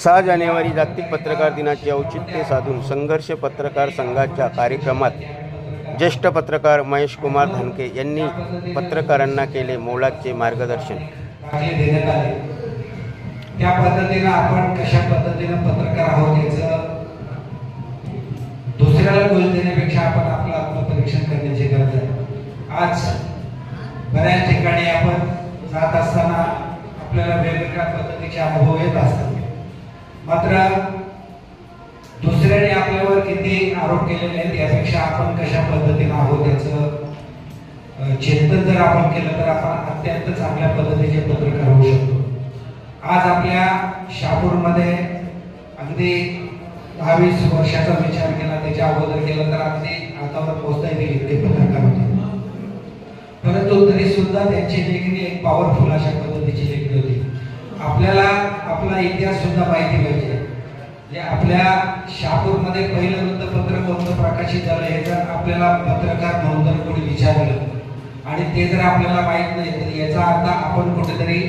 6 जानेवारी जागतिक पत्रकार दिनाचे औचित्य साधून संघर्ष पत्रकार संघाच्या कार्यक्रमात ज्येष्ठ पत्रकार महेश कुमार धनके यांनी पत्रकारांना केले मोलाचे मार्गदर्शन। त्या पद्धतीने आपण कशा पद्धतीने पत्रकार आहोत याचं दुसऱ्याला दोष देण्यापेक्षा आपण आपलं आत्मपरीक्षण करण्याची गरज आहे। आज बऱ्याच ठिकाणी आपण जात असताना आपल्याला वेगवेगळ्या पद्धतीचे अनुभव येत असतात, मात्र दुसऱ्याने आपल्यावर किती आरोप केलेले आहेत यापेक्षा आपण कशा पद्धतीने आहोत याचं चिंतन जर आपण केलं तर आपण अत्यंत चांगल्या पद्धतीचे पत्रकार होऊ शकतो। आज आपल्या शहापूरमध्ये अगदी 10-20 वर्षाचा विचार केला, त्याच्या अगोदर केला तर अगदी हातावर पोहोचता येईल इतके पत्रकार होते, परंतु तरी सुद्धा त्यांची लेखणी एक पॉवरफुल अशा पद्धतीची लेखणी होती। आपल्याला आपला इतिहास सुद्धा माहिती पाहिजे। जे आपल्या शहापूरमध्ये पहिलं वृत्तपत्र कोणतं प्रकाशित झालं हे जर आपल्याला पत्रकार म्हणून जर कोणी विचारलं आणि ते जर आपल्याला माहित नाही तर याचा अर्थ आपण कुठेतरी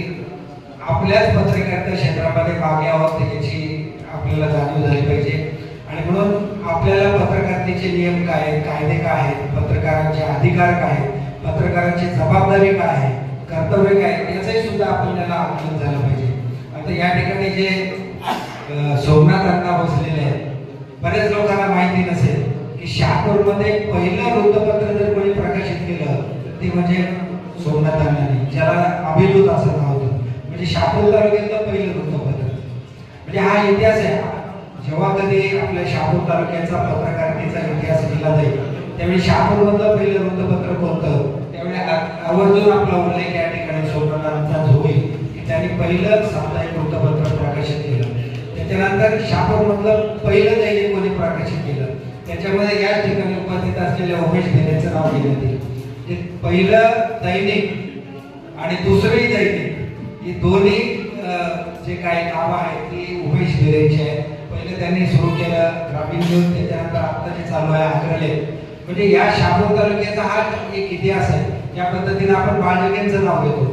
आपल्याच पत्रकारिता क्षेत्रामध्ये मागे आहोत याची आपल्याला जाणीव झाली पाहिजे। आणि म्हणून आपल्याला पत्रकारितेचे नियम काय आहेत, कायदे काय आहेत, पत्रकारांचे अधिकार काय आहेत, पत्रकारांची जबाबदारी काय आहे, कर्तव्य काय आहे याचंही सुद्धा आपल्याला आकलन झालं पाहिजे। आता या ठिकाणी जे सोमनाथ अण्णा बसलेले आहेत, बरेच लोकांना माहिती नसेल की शहापूरमध्ये पहिलं वृत्तपत्र जर कोणी प्रकाशित केलं तर ते म्हणजे सोमनाथ अण्णांनी, ज्याला अभिलूत असं नाव होतं, म्हणजे शहापूर तालुक्यातलं पहिलं वृत्तपत्र। म्हणजे हा इतिहास आहे। जेव्हा कधी आपल्या शहापूर तालुक्याचा पत्रकारितेचा इतिहास लिहिला जाईल त्यावेळी शहापूरमधलं पहिलं वृत्तपत्र कोणतं त्यावेळी आवर्जून आपला उल्लेख या ठिकाणी सोमनाथांचा होईल की त्यांनी पहिलं साप्ताहिक वृत्तपत्र प्रकाशित केलं। त्याच्यानंतर शहापूरमधलं पहिलं दैनिक कोणी प्रकाशित केलं, त्याच्यामध्ये या ठिकाणी उपस्थित असलेल्या उमेश भिरेंचं नाव घेण्यात येईल। जे पहिलं दैनिक आणि दुसरंही दैनिक हे दोन्ही जे काही नावं आहेत ती उमेश भिरेंची आहेत। पहिले त्यांनी सुरू केलं ग्रामीण न्यूज, त्याच्यानंतर आता जे चालू आहे अग्रलेख। म्हणजे या शहापूर तालुक्याचा हा एक इतिहास आहे। ज्या पद्धतीने आपण बाळजगेंचं नाव घेतो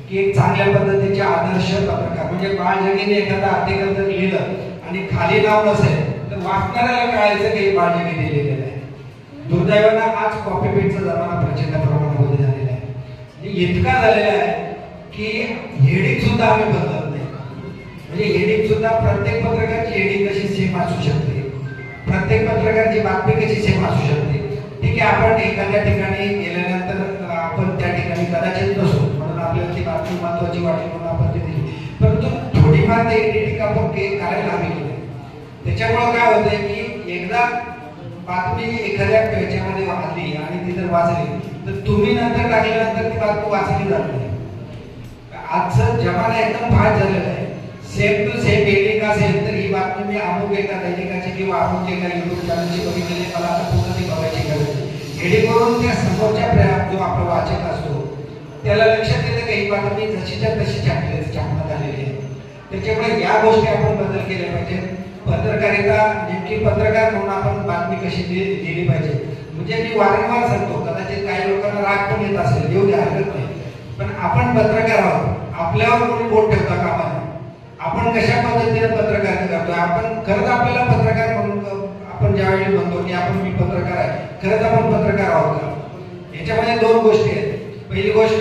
की एक चांगल्या पद्धतीचे आदर्श पत्रकार, म्हणजे बाळजगेने एखादा आर्टिकल जर लिहिलं आणि खाली नाव नसेल तर वाचणाऱ्याला कळायचं की बाळजगेने लिहिलेलं आहे। दुर्दैवानं आज कॉपी पेटचा जमाना प्रचंड प्रमाणामध्ये झालेला आहे, इतका झालेला आहे की हेडिंग सुद्धा आम्ही बदलत नाही। म्हणजे हेडिंग सुद्धा प्रत्येक पत्रकाराची हेडिंग कशी सेम असू शकते, प्रत्येक पत्रकाराची बातमी कशी सेम असू शकते। ठीक आहे, आपण एखाद्या ठिकाणी गेल्यानंतर आपण त्या ठिकाणी कदाचित नसू म्हणून आपल्याला ती बातमी महत्वाची वाटली म्हणून आपण ती दिली, परंतु थोडीफार ते एडिटिंग आपण करायला हवी केली। त्याच्यामुळे काय होतंय की एकदा बातमी एखाद्या पेजमध्ये वाचली आणि ती जर वाचली तर तुम्ही नंतर टाकल्यानंतर ती बातमी वाचली जात नाही। आजचं जमाना एकदम फास्ट झालेला आहे। सेम टू सेम हेडिंग असेल तर ही बातमी मी अमुक एका दैनिकाची किंवा अमुक एका युट्यूब चॅनलची बघितलेली, मला आता पुन्हा ती बघायची गरज नाही। हेडिंग करून त्या समोरच्या जो आपला वाचक असतो त्याला लक्षात येतं की ही बातमी जशीच्या तशी छापण्यात आलेली आहे। त्याच्यामुळे या गोष्टी आपण बदल केल्या पाहिजे। पत्रकारिता नेमकी पत्रकार म्हणून आपण बातमी कशी लिहिली पाहिजे, म्हणजे मी वारंवार सांगतो, कदाचित काही लोकांना राग पण येत असेल, येऊ द्या, हरकत नाही, पण आपण पत्रकार आहोत, आपल्यावर कोणी बोट ठेवता कामा नये। आपण कशा पद्धतीने पत्रकारिता करतोय, आपण खरंच आपल्याला पत्रकार म्हणून आपण ज्यावेळी म्हणतो की आपण मी पत्रकार आहे, खरंच आपण पत्रकार आहोत का? याच्यामध्ये दोन गोष्टी आहेत। पहिली गोष्ट,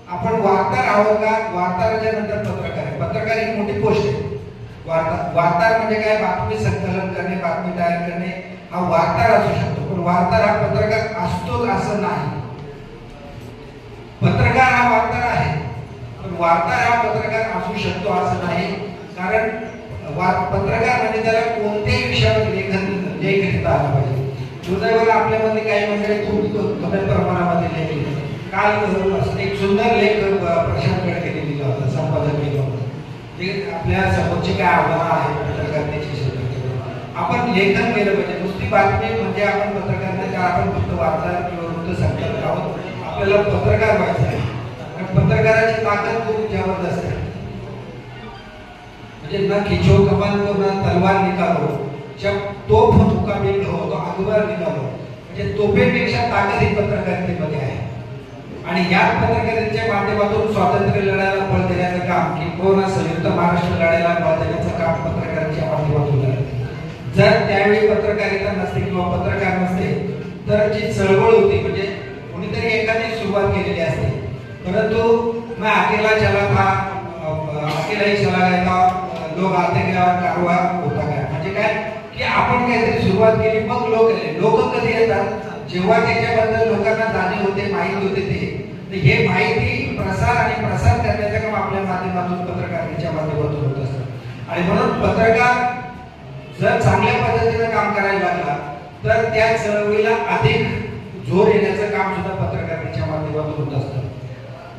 आपण वार्ताहर आहोत का? वार्ताहराच्या नंतर पत्रकार आहे। पत्रकार ही मोठी गोष्ट आहे। वार्ताहर म्हणजे काय? बातमी संकलन करणे, बातमी तयार करणे, हा वार्ताहर असू शकतो, पण वार्ताहर हा पत्रकार असतोच असं नाही। पत्रकार हा वार्ताहर आहे, पण वार्ताहर हा पत्रकार असू शकतो असं नाही, कारण पत्रकार म्हणजे त्याला कोणत्याही विषयावर लेख लिहिता आलं पाहिजे। दुर्दैवाने आपल्यामध्ये काही मंडळी खूप कमी प्रमाणामध्ये लेख लिहितात। काल एक सुंदर लेख प्रशांत गडकरी लिहिला होता, संपादक लिहिला होता, जे आपल्या समोरची काय आव्हानं आहेत पत्रकारितेची क्षेत्रात आपण लेखन केलं पाहिजे। नुसती बातमी म्हणजे आपण पत्रकार नाही, आपण फक्त वार्ताहर किंवा वृत्त संकलक आहोत, आपल्याला पत्रकार व्हायचं आहे। पत्रकाराची ताकद खूप जबरदस्त आहे, म्हणजे ना खिचो कमान तो ना तलवार निकालो, जब तोप मुकाबले हो तो अकबर निकालो, म्हणजे तोफेपेक्षा ताकद ही पत्रकारितेमध्ये आहे। आणि या पत्रकारितेच्या माध्यमातून स्वातंत्र्य लढ्याला बळ देण्याचं काम किंवा संयुक्त महाराष्ट्र लढ्याला बळ देण्याचं काम पत्रकारांच्या माध्यमातून झालं. जर त्यावेळी पत्रकारिता नसते किंवा पत्रकार नसते तर जी चळवळ होती म्हणजे कोणीतरी एखादी सुरुवात केलेली असते, परंतु मैं अकेला चला था, अकेला ही चला गया था, लोक आते गया कारवा होता गया. म्हणजे काय की आपण काहीतरी सुरुवात केली मग लोक कधी येतात जेव्हा त्याच्याबद्दल लोकांना जाणीव होते, माहिती होते ते हे माहिती प्रसार आणि प्रसार करण्याचं काम आपल्या माध्यमातून पत्रकारितेच्या माध्यमातून होत असतं. आणि म्हणून पत्रकार जर चांगल्या पद्धतीने काम करायला लागला तर त्या चळवळीला अधिक जोर येण्याचं काम सुद्धा पत्रकारितेच्या माध्यमातून होत असतं.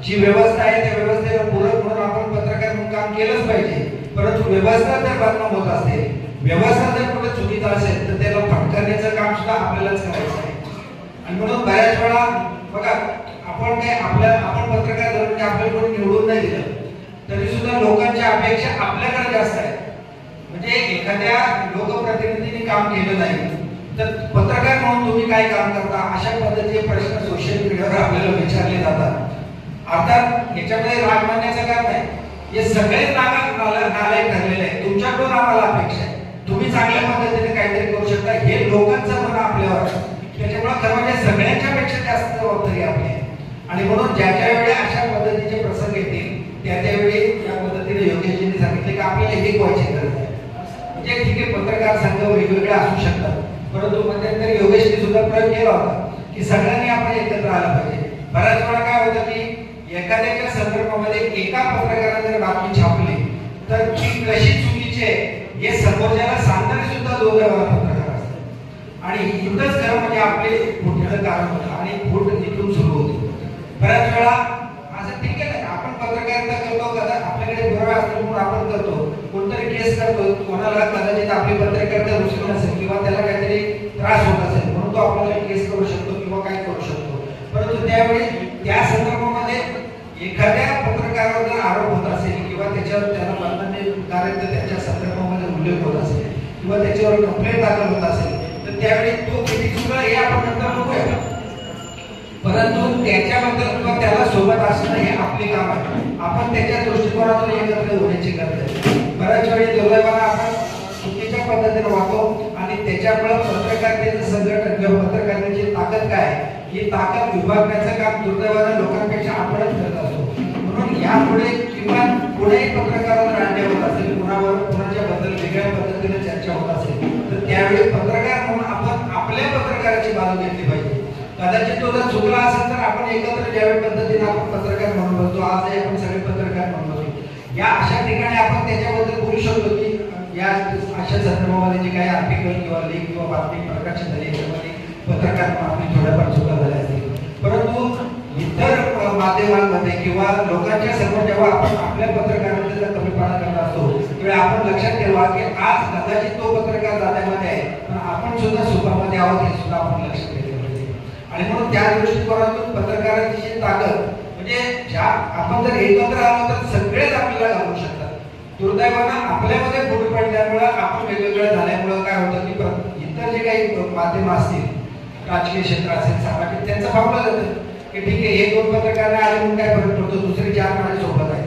जी व्यवस्था आहे त्या व्यवस्थेला पूरक म्हणून आपण पत्रकार म्हणून काम केलंच पाहिजे, परंतु व्यवस्था जर बदनाम होत असेल, व्यवस्था जर कुठे चुकीचा असेल तर त्याला फटकारण्याचं काम सुद्धा आपल्यालाच करायचं आहे. आणि म्हणून बऱ्याच वेळा बघा आपण पत्रकार धरून आपल्याला कोणी निवडून नाही दिलं तरी सुद्धा लोकांच्या अपेक्षा आपल्याकडे जास्त आहेत. म्हणजे एखाद्या लोकप्रतिनिधीने काम केलं नाही तर पत्रकार म्हणून तुम्ही काय काम करता अशा पद्धतीचे प्रश्न सोशल मीडियावर आपल्याला विचारले जातात. अर्थात याच्यामध्ये राग मानण्याचं काम नाही, हे सगळे नालायक ठरलेले आहे. तुमच्याकडून आम्हाला अपेक्षा आहे तुम्ही चांगल्या पद्धतीने काहीतरी करू शकता, हे लोकांचं मन आपल्यावर आहे. त्याच्यामुळे खरं म्हणजे सगळ्यांच्या पेक्षा जास्त जबाबदारी आपली आहे. आणि म्हणून ज्या वेळी अशा पद्धतीचे प्रसंग येतील त्यावेळी या पद्धतीने योगेशजींनी सांगितले की आपल्याला हे व्हायची गरज आहे. म्हणजे ठीक आहे पत्रकार संघ वेगवेगळे असू शकतात, परंतु मध्यंतरी योगेशने सुद्धा प्रयोग केला होता की सगळ्यांनी आपण एकत्र आलं पाहिजे. बऱ्याच वेळा काय होतं की एखाद्याच्या संदर्भामध्ये एका पत्रकाराने जर बातमी छापली तर ती कशी चुकीची आहे हे समोरच्याला सांगणारे सुद्धा दोन पत्रकार असतात. आणि इथंच खरं म्हणजे आपले फुटण्याचं कारण होतं आणि फूट इथून सुरू होते. बऱ्याच वेळा असं ठीक आहे ना आपण पत्रकारिता करतो, कदा आपल्याकडे पुरावा असतो म्हणून आपण करतो, कोणतरी केस करतो, कोणाला कदाचित आपली पत्रकारिता रुचली नसेल किंवा त्याला काहीतरी त्रास होत असेल म्हणून तो आपल्याला केस करू शकतो किंवा काय करू शकतो. परंतु त्यावेळी त्या संदर्भामध्ये एखाद्या पत्रकारावर जर आरोप होत असेल किंवा त्याच्यावर त्याला बंधनकारक त्याच्या संदर्भामध्ये उल्लेख होत असेल किंवा त्याच्यावर कंप्लेंट दाखल होत असेल तर त्यावेळी तो किती चुकला हे आपण नंतर बघूया, परंतु त्याच्याबद्दल किंवा त्याला सोबत असणं हे आपले काम आहे. आपण त्याच्या दृष्टिकोनातून एकत्र होण्याची गरज आहे. बऱ्याच वेळी दुर्दैवाने आपण चुकीच्या पद्धतीने वागतो आणि त्याच्यामुळे पत्रकारितेचं संघटन किंवा पत्रकारितेची ताकद काय ही ताकद विभागण्याचं काम दुर्दैवाने लोकांपेक्षा आपणच करत असतो. म्हणून यापुढे किंवा पुढेही पत्रकारांवर अन्याय होत असेल, कुणाच्या बद्दल वेगळ्या पद्धतीने चर्चा होत असेल तर त्यावेळी पत्रकार म्हणून आपण आपल्या पत्रकाराची बाजू घेतली पाहिजे. कदाचित तो जर चुकला असेल तर आपण एकत्र ज्यावेळी पद्धतीने आपण पत्रकार म्हणून बसतो, आजही आपण सगळे पत्रकार म्हणून बसतो, या अशा ठिकाणी आपण त्याच्याबद्दल बोलू शकतो की या अशा संदर्भामध्ये जे काही आर्टिकल किंवा लेख किंवा बातमी प्रकाशित झाली याच्यामध्ये पत्रकार आपली थोड्याफार चुका झाल्या असतील. परंतु इतर माध्यमांमध्ये किंवा लोकांच्या समोर जेव्हा आपण आपल्या पत्रकारांचा कमीपणा करत असतो तेव्हा आपण लक्षात ठेवा की आज कदाचित तो पत्रकार जात्यामध्ये आहे पण आपण सुद्धा सुपामध्ये आहोत हे सुद्धा आपण लक्षात घेतलं पाहिजे. आणि म्हणून त्या दृष्टिकोनातून पत्रकारांची ताकद म्हणजे ज्या आपण जर एकत्र आलो तर सगळेच आपल्याला घालू शकतात. दुर्दैवानं आपल्यामध्ये फूट पडल्यामुळे आपण वेगवेगळं झाल्यामुळं काय होतं की इतर जे काही माध्यम असतील राजकीय क्षेत्र असेल सामाजिक त्यांचं भावलं जातं की ठीक आहे हे दोन पत्रकार आले म्हणून काय फरक पडतो, दुसरे चार माझ्या सोबत आहे.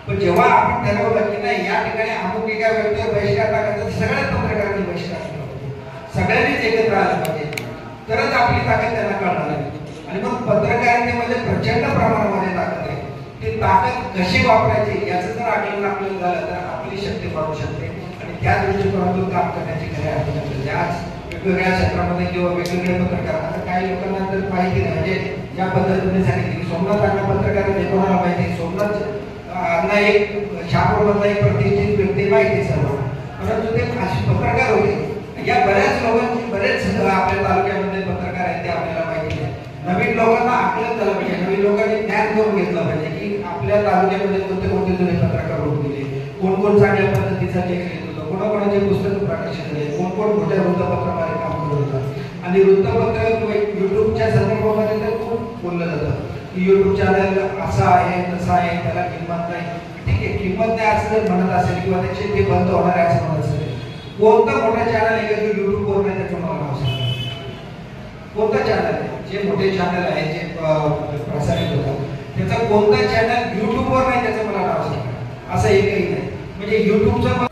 पण जेव्हा आपण ठरवलं की नाही या ठिकाणी अमुक एका व्यक्तीवर बहिष्कार टाकायचा सगळ्याच पत्रकारांनी बहिष्कार केला पाहिजे, सगळ्यांनीच एकत्र आलं पाहिजे तरच आपली ताकद त्यांना कळणार आहे. आणि मग पत्रकारितेमध्ये प्रचंड प्रमाणामध्ये ताकद आहे. ती ताकद कशी वापरायची याचं जर आकलन आपल्याला झालं तर आपली शक्ती वाढू शकते आणि त्या दृष्टिकोनातून काम करण्याची खरी आपल्याला आज वेगवेगळ्या क्षेत्रामध्ये किंवा वेगवेगळे पत्रकार आता काही लोकांना तर माहिती नाही म्हणजे ज्या पद्धतीने सांगितले की सोमनाथ अण्णा पत्रकार हे कोणाला माहिती, सोमनाथ अण्णा एक शहापूरमधला एक प्रतिष्ठित व्यक्ती माहिती सर्व, परंतु ते असे पत्रकार होते. या बऱ्याच लोकांची बरेच आपल्या तालुक्यामध्ये पत्रकार आहेत ते आपल्याला माहिती नाही. नवीन लोकांना आकलन झालं पाहिजे, नवीन लोकांनी ज्ञान करून घेतलं पाहिजे की आपल्या तालुक्यामध्ये कोणते कोणते जुने पत्रकार होऊन गेले, कोण कोण चांगल्या पद्धतीचा लेख लिहित होतं, कोणाकोणाचे पुस्तकं प्रकाशित झाले, कोण कोण मोठ्या वृत्तपत्रामध्ये काम करत होतं. आणि वृत्तपत्र किंवा युट्यूबच्या संदर्भामध्ये तर खूप बोललं जातं की युट्यूब चॅनल असा आहे तसा आहे त्याला किंमत नाही. ठीक आहे किंमत नाही असं जर म्हणत असेल किंवा त्याचे ते बंद होणार आहे असं म्हणत असेल कोणतं मोठं चॅनल आहे का युट्यूबवर नाही त्याचं मला नाव सांगा. कोणतं चॅनल आहे जे मोठे चॅनल आहे जे प्रसारित होतं कोणता चॅनल युट्यूबवर नाही त्याचं मला नाव सांगा, असं एकही नाही. म्हणजे युट्यूबचं